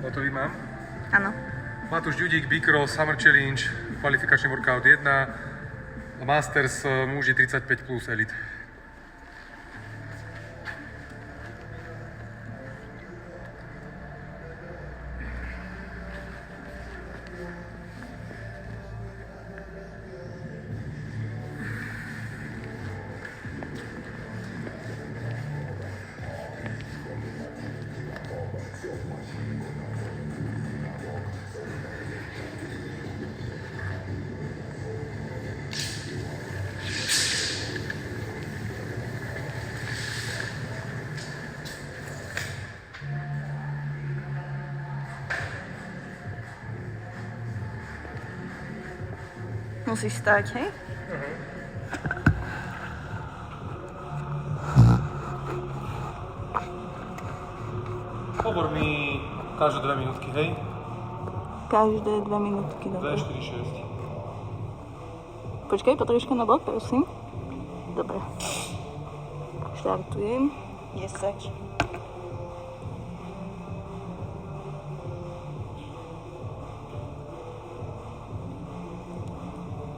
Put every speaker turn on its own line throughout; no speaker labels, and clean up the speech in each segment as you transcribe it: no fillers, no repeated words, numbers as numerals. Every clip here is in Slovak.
Hotový mám?
Áno.
Matúš Ďudík, Bicross, Summer Challenge, kvalifikačný workout 1, Masters muži 35 plus Elite.
Musíš stať, hej?
Hovor mi každé 2 minútky, hej?
Každé 2 minútky,
2,
dobre.
4, 6.
Počkaj, potroška na bok, prosím. Dobre. Štartujem. 10.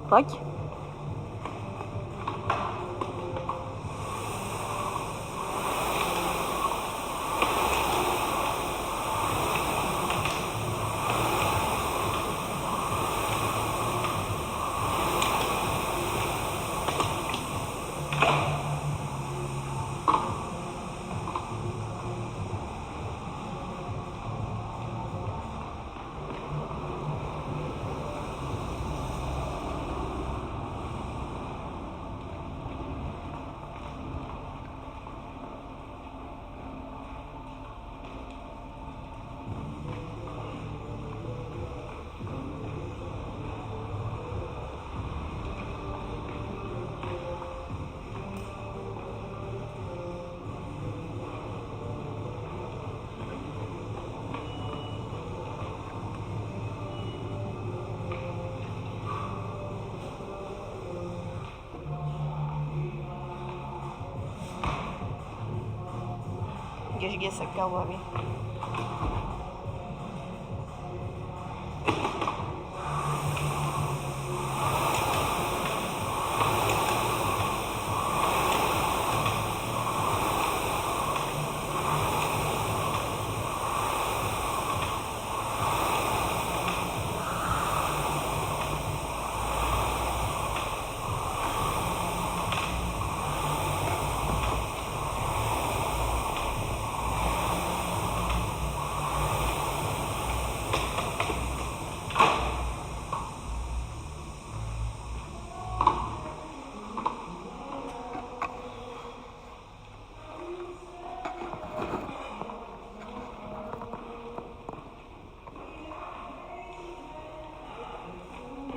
Poď. Ideš kde sa kávaví.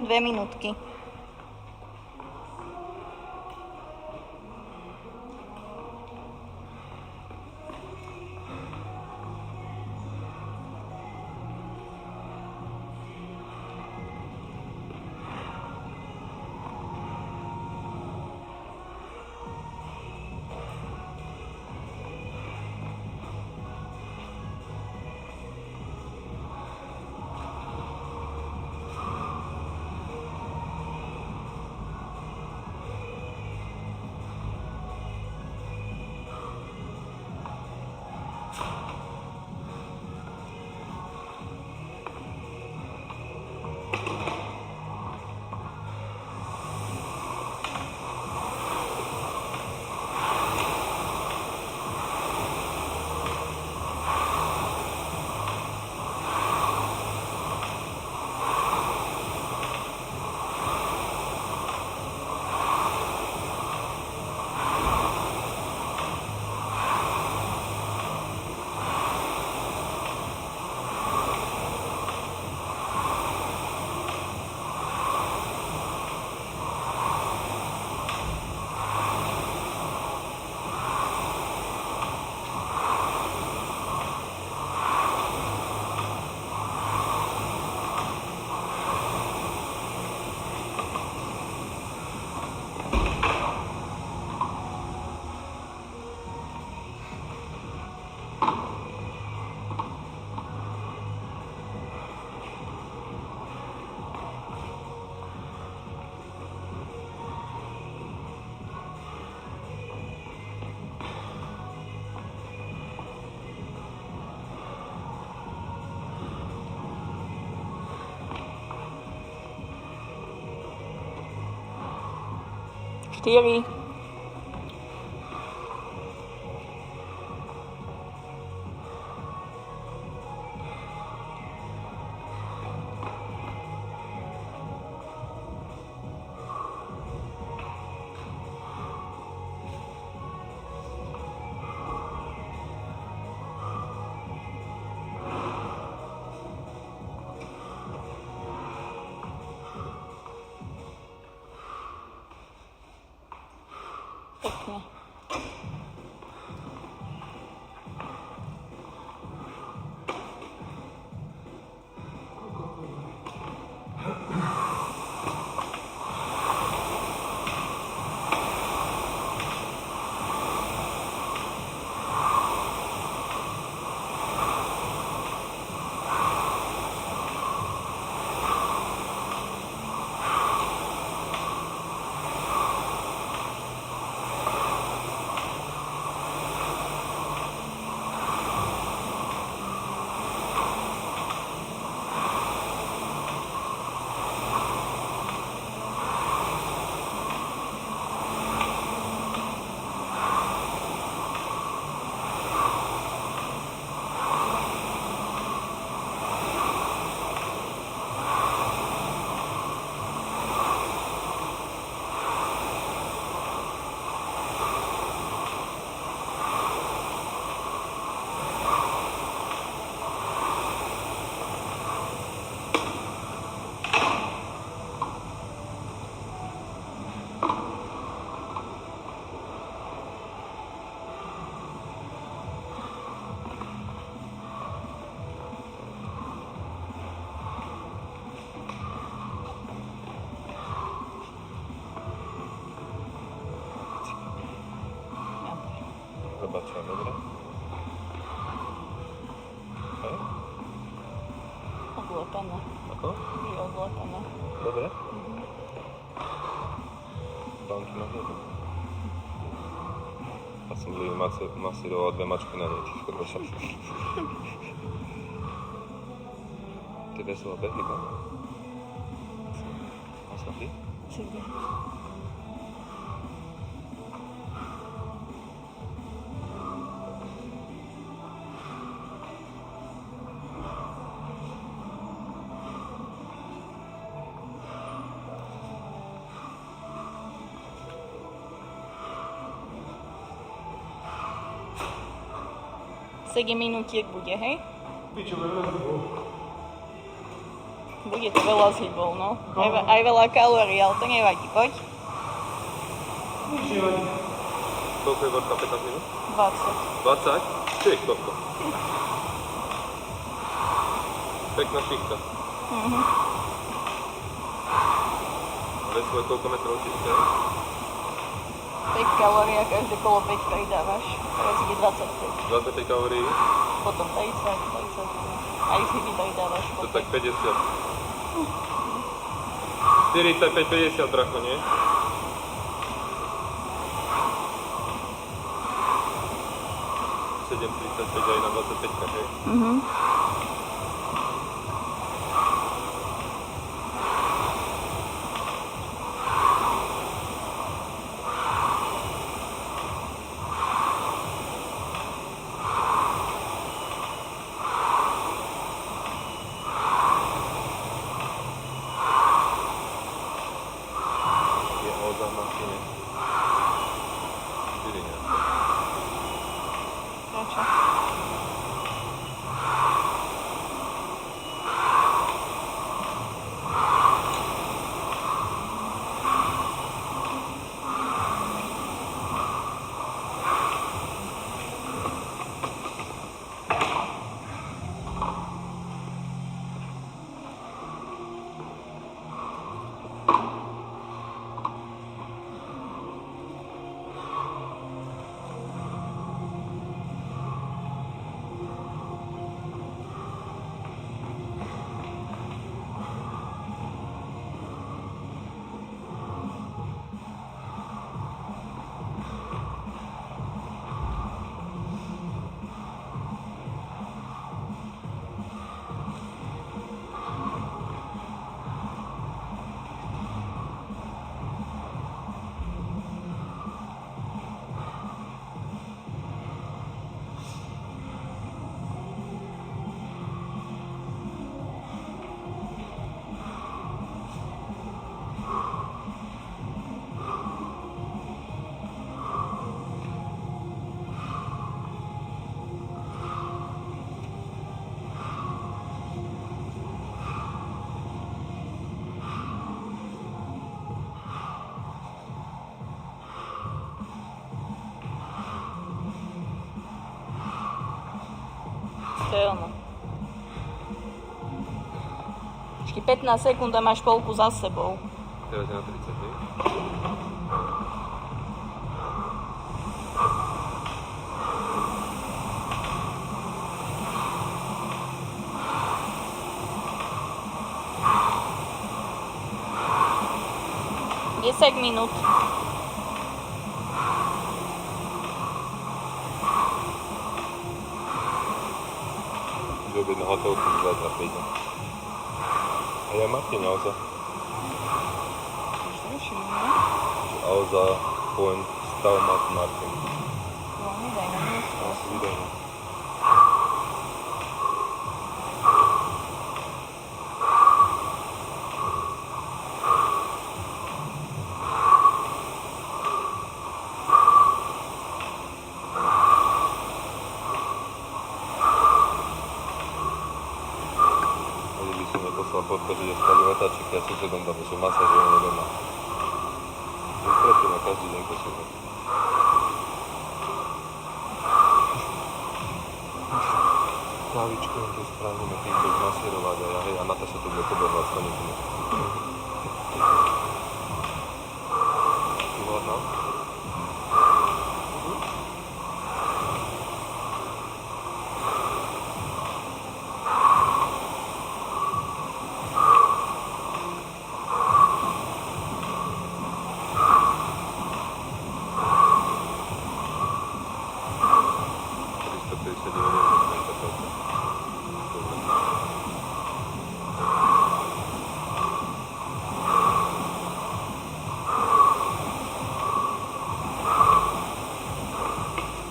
Dve minútky. 4. Pekne.
Zobaczę, dobra? Hej?
Odlotené.
Ako?
Je odlotené.
Dobre? Banky na hnedu. Ja som dlý masíroval 2 mačky na nej, ty chodbaša. Ty veselé behy, ba? Masnatý?
Sige. Sedem minútiek bude, hej? Bude to veľa z hybov, no. Aj veľa kalórií, ale to nevadí, poď.
Koľko je vorka? 15 minút?
20.
20? Čo je koľko? Pekná šichta. Vesle koľko metrov čisté?
5 kalórií a každé kolo 5 pridávaš. Teraz ide 25.
25 kalórií?
Potom 30. Aj z hyby pridávaš.
To tak 50. 45-50, bracho, nie? Sedem 35 aj na 25, hej? Je na masíne. 4 nejaké.
Prečo? To je ono. Ešte 15 sekúnd a máš polku za sebou.
Teraz je na 30, hej?
Desať minút.
Že objedná hotovku zajtra príde. A ja Martin Alza. Alza, Point, Stav, Martin. Asi vydaj na. Poslal fotko, že dostali letáčiky a susedom tam sú masáže doma. Vypretíme každý deň posúvať. Hlavičku im tu spravíme týmto zmasírovať a ja, hej, a Natáša tu bude pobehľať s koníkmi. Ty hladná?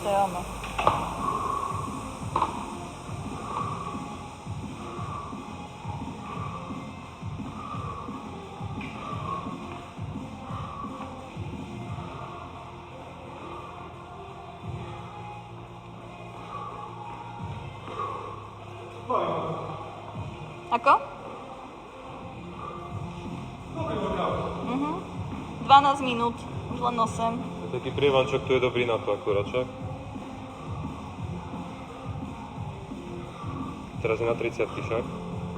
To je ono. Ako?
Dobrý workout.
12 minút, už len 8.
Taký prievančok tu je dobrý na to akurát, čak? Teraz je na 30 však?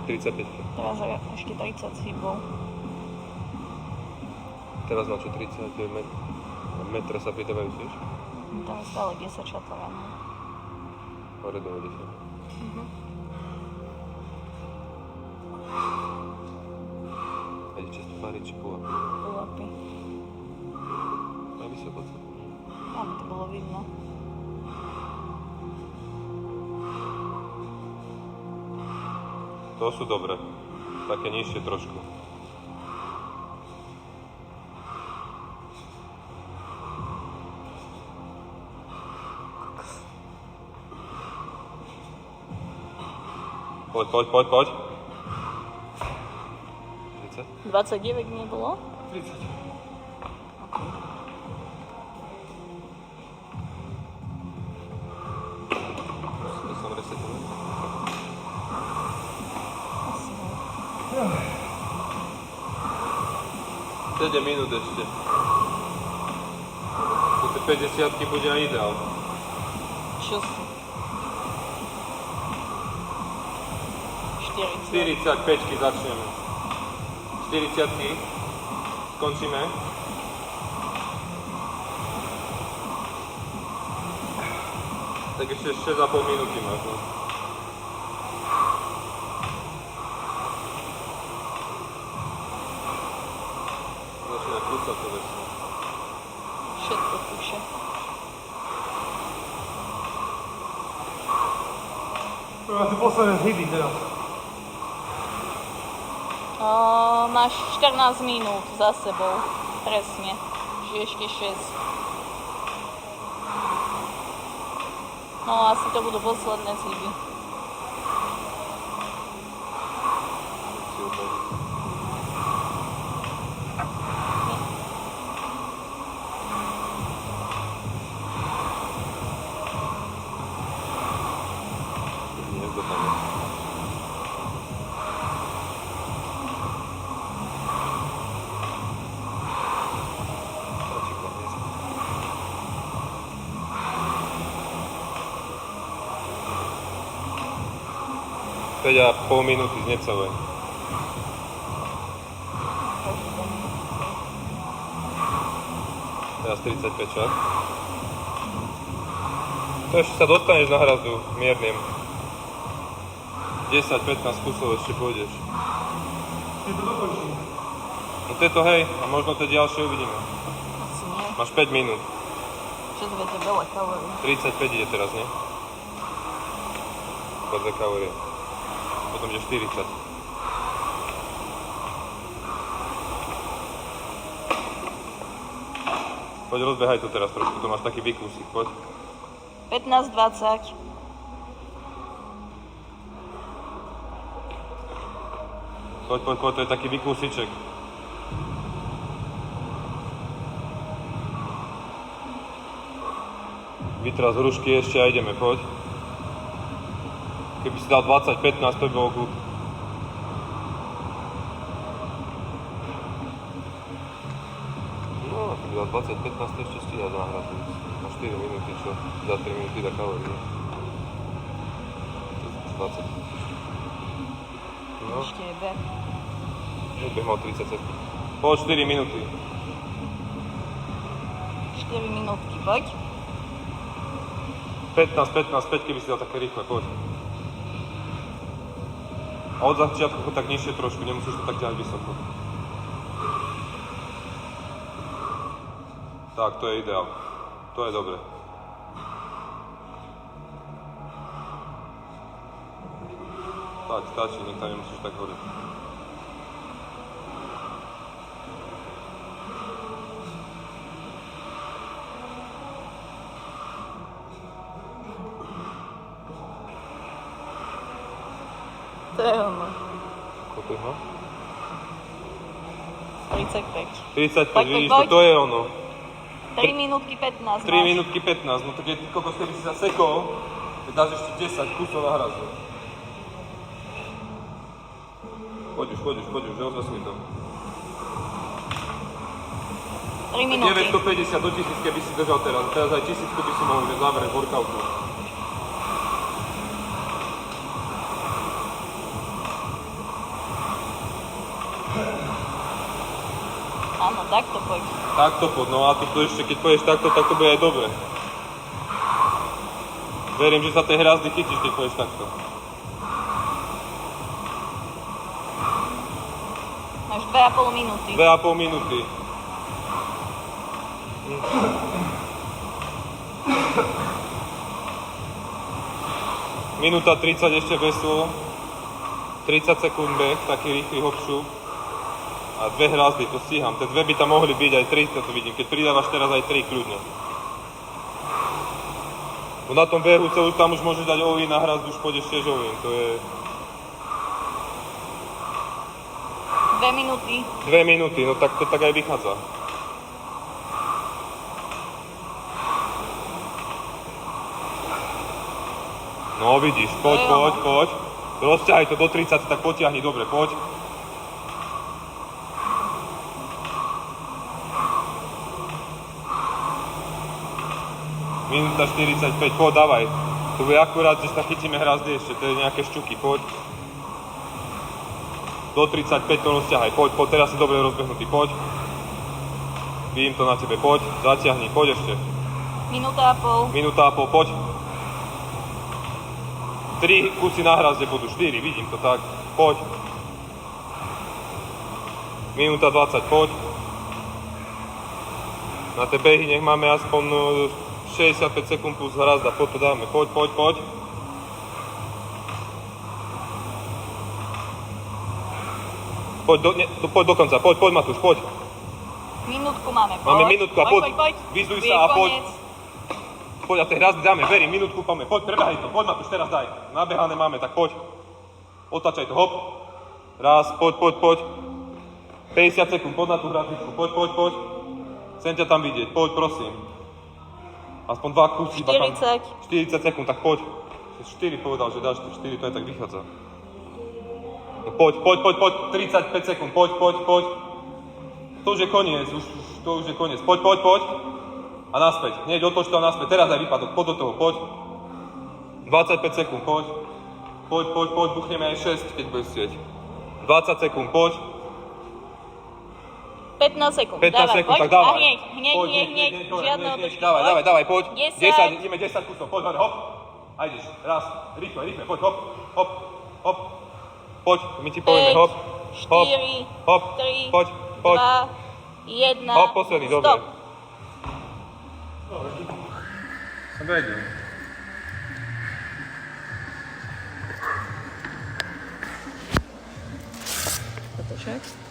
35.
Teraz je ešte 30 s chybou.
Teraz na čo 30 metra sa pridávajú tiež?
Tam je stále 10 šatované.
Hore do 10. A ide často páriť či púlapy?
Púlapy.
Aj vysoko sa.
Tam to bolo vidno.
To sú dobré. Také nižšie trošku. Poď. 30?
29 nebolo?
30.
To som resetoval.
Asi.
7 minút ešte. Tu 50-ky bude aj ideál.
Čo sú? 40.
45-ky začneme. 40-ky. Skončíme. Tak ešte 6,5 minúty máš. No. Začína kúsať to veslo.
Všetko kúše.
Máte posledné zhyby teraz.
Máš 14 minút za sebou. Presne. Čiže ešte 6. No asi to budú posledné zhyby.
Si oberiť. Niekto tam je. Stačí koniec. 5,5 minúty z necelé. Teraz 35 čas. To ešte sa dostaneš na hrazdu miernym. 10-15 kusov ešte pôjdeš. No to je to hej, a možno to ďalšie uvidíme.
Asi nie.
Máš 5 minút.
Čo to je veľa kalórií.
35 ide teraz, nie? Po 2 kalórie. Potom ide 40. Poď rozbehaj to teraz trošku, to máš taký výkusík, poď.
15-20.
Poď, to je taký výkusíček. Vytraz hrušky ešte a ideme, poď. Keby si dal 20-15, to by bolo good. No, keby dal 20-15, to ešte stíha na hrazu. Na 4 minúty, čo? Za 3 minúty dá kalórie. 20. No.
Ešte je beh.
Beh mal 30 sekúnd. Poď 4 minúty.
4 minútky, poď.
15, 5, keby si dal také rýchle, poď. A od začiatku tak nižšie trošku, nemusíš to tak ťahať vysoko. Tak, to je ideál. To je dobre. Tak, stačí, nech tam nemusíš tak hore.
To je ono.
Koľko ich má?
35.
35,
Poď,
vidíš,
poď.
to je ono.
3 minútky 15
3 minútky 15, no tak je kokos, keby si sa sekol, dáš ešte 10 kusov na hrazu. Poď už, rozvesuj to.
3 minúty.
950 do 1000 keby si držal teraz, teraz aj 1000 by si mohol že zavrieť workoutu.
Áno, takto poď.
Takto poď, no a to ešte keď pôjdeš takto, tak to bude aj dobre. Verím, že sa tej hrazdy chytíš, keď pôjdeš takto.
Máš 2,5 minúty.
2,5 minúty. Minúta 30 ešte veslo. 30 sekúnd beh, taký rýchly hopšup. A 2 hrazdy, to stíham. Tie 2 by tam mohli byť aj 3, to vidím. Keď pridávaš teraz aj 3 kľudne. Bo na tom behu tam už môžeš dať all-in na hrazdu, už pôjdeš tiež all-in. To je...
2 minúty.
2 minúty, no tak to tak aj vychádza. No vidíš, poď. Rozťahaj to do 30, tak potiahni, dobre, poď. Minúta 45, poď, dávaj. To bude akurát, že sa chytíme hrazdy ešte, to je nejaké šťuky, poď. Do 35 to rozťahaj, poď, teraz si dobre rozbehnutý, poď. Vidím to na tebe, poď, zatiahni, poď ešte.
Minúta a pol,
poď. 3 kusy na hrazde budú, 4, vidím to tak, poď. Minúta 20, poď. Na tie behy nech máme aspoň 65 sekúnd plus hrazda, poď to dáme, poď. Poď do konca, poď Matúš, poď.
Minútku máme, poď.
Máme minútku a poď.
Poď.
Vyzduj
Je
sa a poď.
koniec.
Poď a tie hrazdy dáme, verím, minútku máme, poď, prebehaj to, poď Matúš, teraz daj. Nabehané máme, tak poď. Otáčaj to, hop. Raz, poď. 50 sekúnd, poď na tú hrazdičku, poď. Chcem ťa tam vidieť, poď, prosím. Aspoň 2 kusy. 40 sekúnd, tak poď. 4 povedal, že dáš to 4, to aj tak vychádza. No poď. 35 sekúnd, poď. To už je koniec, Poď. A naspäť, hneď otoč to a naspäť. Teraz aj výpadok, poď do toho, poď. 25 sekúnd, poď. Poď, buchneme aj 6, keď budeš chcieť. 20 sekúnd, poď.
15 sekúnd,
15
dávaj,
sekúnd,
poď.
tak dávaj.
A hneď, žiadne otočky.
Dávaj, poď.
10.
10, ideme 10 kusov, poď, hore, hop. A ideš, raz, rýchle, poď, hop. Poď, my ti povieme,
5,
hop,
4,
hop,
3,
poď.
2, 1,
Hop, posledný, dobre.
stop.
Som vedel.
Toto však.